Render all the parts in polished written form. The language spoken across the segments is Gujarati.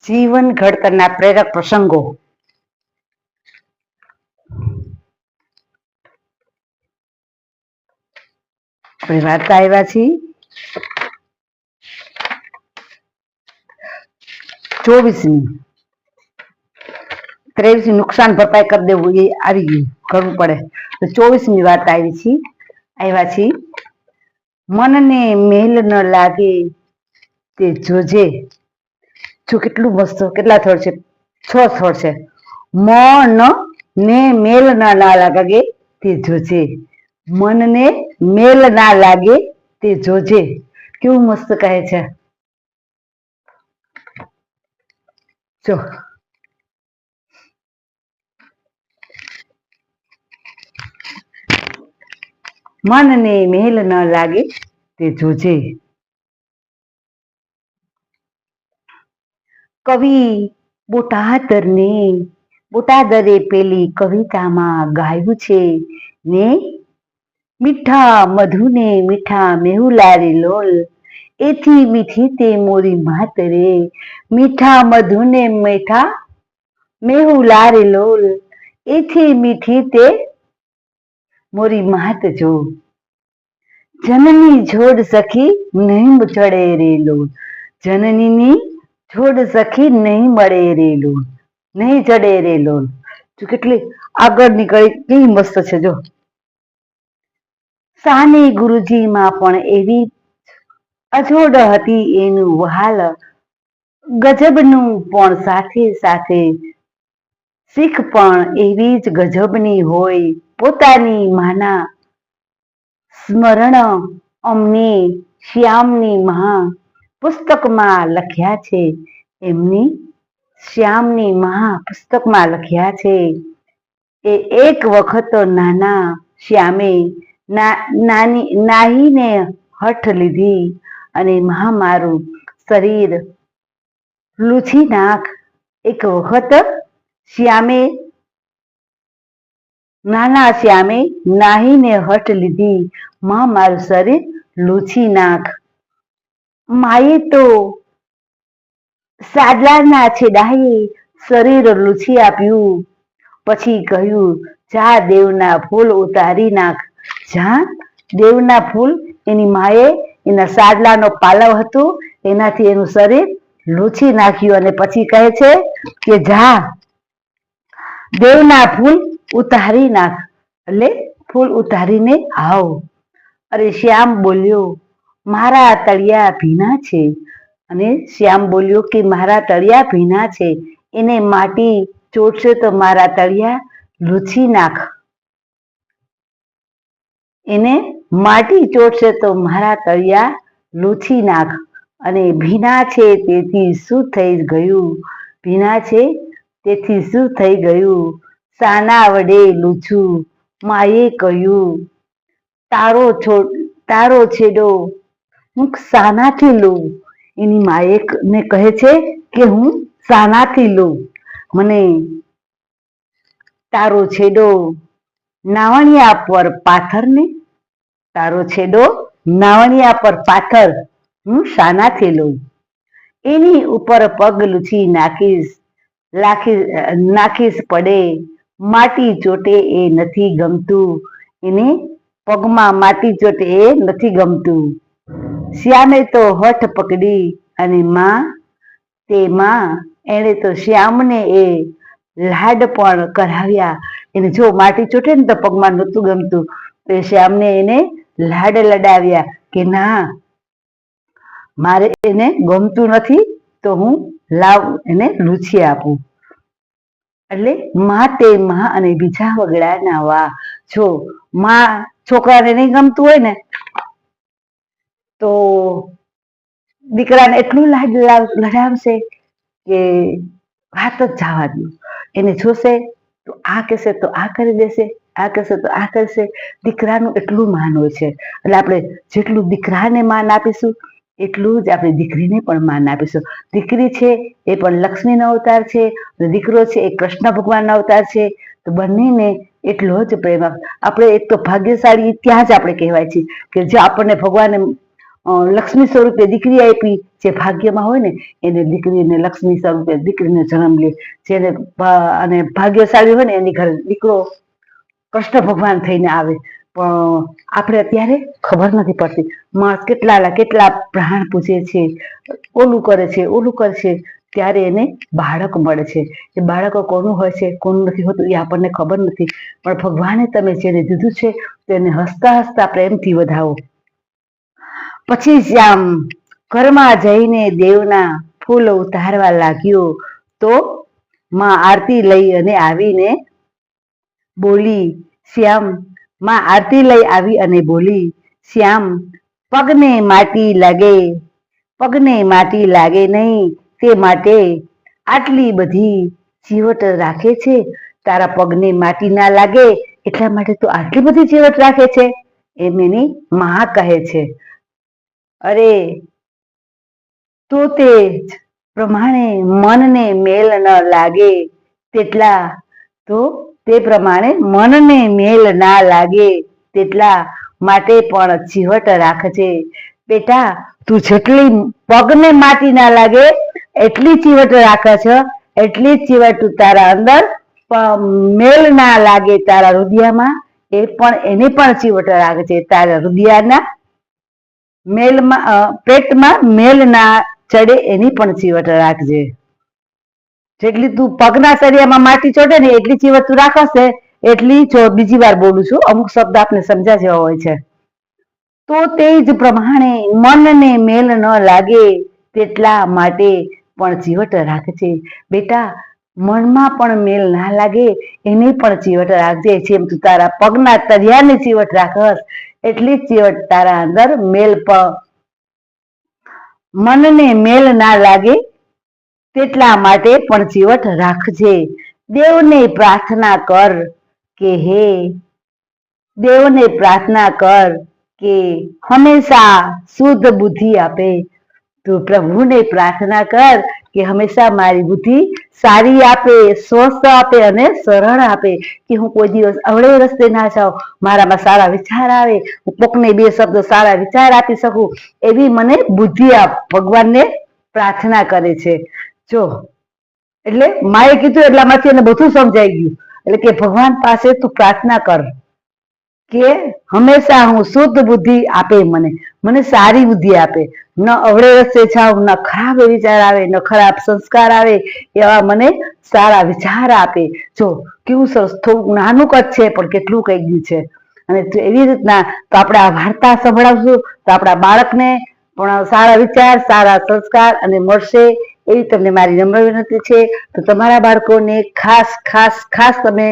જીવન ઘડતરના પ્રેરક પ્રસંગો. આપણે વાર્તા આવ્યા છીએ 24મી. 23મી નુકસાન ભરપાઈ કરી દેવું એ આવી ગયું, કરવું પડે. તો 24મી વાર્તા આવ્યા છીએ. મનને મેલ ન લાગે તે જોજે. જો કેટલું મસ્ત, કેટલા થડ છે? 6 થડ છે. મન ને મેલ ના લાગે તે જોજે. મનને મેલ ના લાગે તે જોજે. કેવું મસ્ત કહે છે. જો મનને મેલ ન લાગે તે જોજે. કવિ બોટાદરે પેલી કવિતામાં ગાયું છે ને, મીઠા મધુને મીઠા મેહુલારે લોલ, એથી મીઠી તે મોરી માત રે. મીઠા મધુને મીઠા મેહુલારે લોલ, એથી મીઠી તે મોરી માત જો. જનની જોડ સખી નહીં ચડે રે લોલ. જનનીની જોડ સખી નહીં મળે રે લોલ, નહીં ચડે રે લોલ. જો કેટલી આગળ નીકળી, કેવી મસ્ત છે. જો સાની ગુરુજીમાં પણ એવી અજોડ હતી એનું વહાલ. ગજબનું પણ સાથે સાથે શીખ પણ એવી જ ગજબની હોય. પોતાની માના સ્મરણ અમને શ્યામની મહા પુસ્તકમાં લખ્યા છે. એમની શ્યામની મહા પુસ્તકમાં લખ્યા છે. એ એક વખત નાના શ્યામે નાહીને હઠ લીધી અને મારું શરીર લૂછી નાખ. એક વખત નાના શ્યામે નાહીને હઠ લીધી, મારું શરીર લૂછી નાખ. માએ તો સાદલાના છેડાએ શરીર લૂછી આપ્યું. પછી કહ્યું, જા દેવના ફૂલ ઉતારી નાખ. જા દેવના ફૂલ. એની માએ એના સાદલાનો પાલવ હતો, એનાથી એનું શરીર લૂછી નાખ્યું. અને પછી કહે છે કે જા દેવના ફૂલ ઉતારી નાખ, એટલે ફૂલ ઉતારીને આવ. અરે શ્યામ બોલ્યો, મારા તળિયા ભીના છે. અને શ્યામ બોલ્યો કે મારા તળિયા ભીના છે, એને માટી ચોટશે તો મારા તળિયા લૂછી નાખ. એને માટી ચોટશે તો મારા તળિયા લૂછી નાખ. અને ભીના છે તેથી શું થઈ ગયું? ભીના છે તેથી શું થઈ ગયું? સાના વડે લૂછું? માએ કહ્યું, તારો છેડો હું સાનાથી લઉં. એની માએ ને કહે છે કે હું સાનાથી લઉં. મને તારો છેડો નાવણિયા પર પાથર ને. તારો છેડો નાવણિયા પર પાથર, હું સાનાથી લઉં. એની ઉપર પગ લૂછી નાખીશ પડે. માટી ચોટે એ નથી ગમતું. એને પગમાં માટી ચોટે એ નથી ગમતું. શ્યામે તો હઠ પકડી અને એણે તો શ્યામને એ લાડ પણ કરાવ્યા. એને જો માટી ચોટે ને તો પગમાં નહોતું ગમતું, તો શ્યામને એને લાડ લડાવ્યા કે ના, મારે એને ગમતું નથી તો હું એને લૂછી આપું. એટલે તે અને બીજા વગડા ના વા. જો છોકરાને નહીં ગમતું હોય ને તો દીકરાને એટલું લાડ લડાવશે કે વાત જ જવા દો. એને જોશે તો આ કહેશે તો આ કરી દેશે, આ કહેશે તો આ કરશે. દીકરાનું એટલું માન હોય છે. એટલે આપણે જેટલું દીકરાને માન આપીશું એટલું જ આપણે દીકરીને પણ માન આપીશું. દીકરી છે એ પણ લક્ષ્મીનો અવતાર છે, દીકરો છે એ કૃષ્ણ ભગવાનનો અવતાર છે. તો બંનેને એટલો જ પ્રેમ. આપણે એક તો ભાગ્યશાળી ત્યાં જ આપણે કહેવાય છે કે જે આપણને ભગવાને લક્ષ્મી સ્વરૂપે દીકરી આપી. જે ભાગ્યમાં હોય ને એને દીકરીને લક્ષ્મી સ્વરૂપે દીકરીને જન્મ લે. જેને અને ભાગ્યશાળી હોય ને એની ઘરે દીકરો કૃષ્ણ ભગવાન થઈને આવે. પણ આપણે અત્યારે ખબર નથી પડતી. માણસ કેટલા પ્રાણ પૂજે છે, ઓલું કરે છે, ઓલું કરે છે, ત્યારે એને બાળક મળે છે. એ બાળકો કોનું હોય છે, કોનું નથી હોતું એ આપણને ખબર નથી. પણ ભગવાને તમે જેને દીધું છે તેને હસતા હસતા પ્રેમથી વધાવો. પછી શ્યામ ઘરમાં જઈને દેવના ફૂલ ઉતારવા લાગ્યો તો માં આરતી લઈ અને આવીને બોલી. શ્યામ માં આરતી લઈ આવી અને બોલી, શ્યામ પગને માટી લાગે નહીં તે માટે આટલી બધી ચીવટ રાખે છે. તારા પગને માટી ના લાગે એટલા માટે તો આટલી બધી ચીવટ રાખે છે, એમ એની માં કહે છે. અરે તો તે જ પ્રમાણે મનને મેલ ન લાગે તેટલા માટે પણ ચીવટ રાખજે. બેટા તું જેટલી પગને માટી ના લાગે એટલી ચીવટ રાખે છે, એટલી જ ચીવટ તું તારા અંદર મેલ ના લાગે તારા હૃદયમાં એને પણ ચીવટ રાખજે. તારા હૃદયના પેટમાં મેલ ના ચડે એની પણ ચીવટ રાખજે. જેટલી તું પગના સળિયામાં માટી ચોટે ને એટલી ચીવટ તું રાખશે. એટલી બીજી વાર બોલું છું, અમુક શબ્દ આપણે સમજ્યા જેવા હોય છે. તો તે જ પ્રમાણે મનને મેલ ન લાગે તેટલા માટે પણ ચીવટ રાખજે. બેટા મનમાં પણ મેલ ના લાગે એની પણ ચીવટ રાખજે. જેમ તું તારા પગના તળિયાની ચીવટ રાખસ એટલી જ ચીવટ તારા અંદર મનને મેલ ના લાગે તેટલા માટે પણ ચીવટ રાખજે. દેવને પ્રાર્થના કર કે હંમેશા શુદ્ધ બુદ્ધિ આપે. તું પ્રભુને પ્રાર્થના કર કે હંમેશા મારી બુદ્ધિ સારી આપે, સ્વસ્થ આપે અને સરળ આપે. કે હું કોઈ દિવસ અવળે રસ્તે ના જાઉં, મારામાં સારા વિચાર આવે, હું કોકને બે શબ્દો સારા વિચાર આપી શકું એવી મને બુદ્ધિ આપ. ભગવાનને પ્રાર્થના કરે છે. જો એટલે માએ કીધું એટલામાંથી એને બધું સમજાઈ ગયું. એટલે કે ભગવાન પાસે તું પ્રાર્થના કર કે હંમેશા હું શુદ્ધ બુદ્ધિ આપે, મને સારી બુદ્ધિ આપે. ન અવળે રસ્તે જાઉં, ન ખરાબ વિચાર આવે, ન ખરાબ સંસ્કાર આવે, એવા મને સારા વિચાર આપે. જો કેવું સરસ, થોડુંક નાનું કદ છે પણ કેટલું કહી ગયું છે. અને એવી રીતના તો આપણે આ વાર્તા સંભળાવશું તો આપણા બાળકને પણ સારા વિચાર, સારા સંસ્કાર અને મળશે એવી તમને મારી નમ્ર વિનંતી છે. તો તમારા બાળકોને ખાસ તમે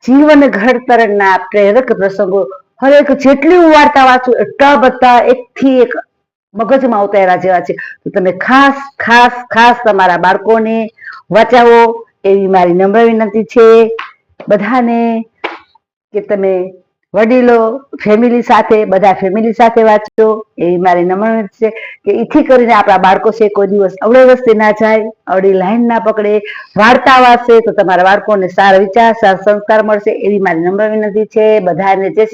જીવન ઘડતરના પ્રેરક પ્રસંગો હરેક જેટલી હું વાર્તા વાંચું એટલા બધા એકથી એક મગજમાં ઉતાર્યા જેવા છે. તો તમે ખાસ તમારા બાળકોને વાંચાવો એવી મારી નમ્ર વિનંતી છે બધાને. કે તમે વડીલો બધા ફેમિલી સાથે વાંચો એવી મારી નમ્ર વિનંતી છે. કે એથી કરીને આપણા બાળકો છે કોઈ દિવસ અવળે રસ્તે ના જાય, અવળી લાઈન ના પકડે. વાર્તા વાંચશે તો તમારા બાળકોને સારા વિચાર, સારા સંસ્કાર મળશે એવી મારી નમ્ર વિનંતી છે બધાને. જય શ્રી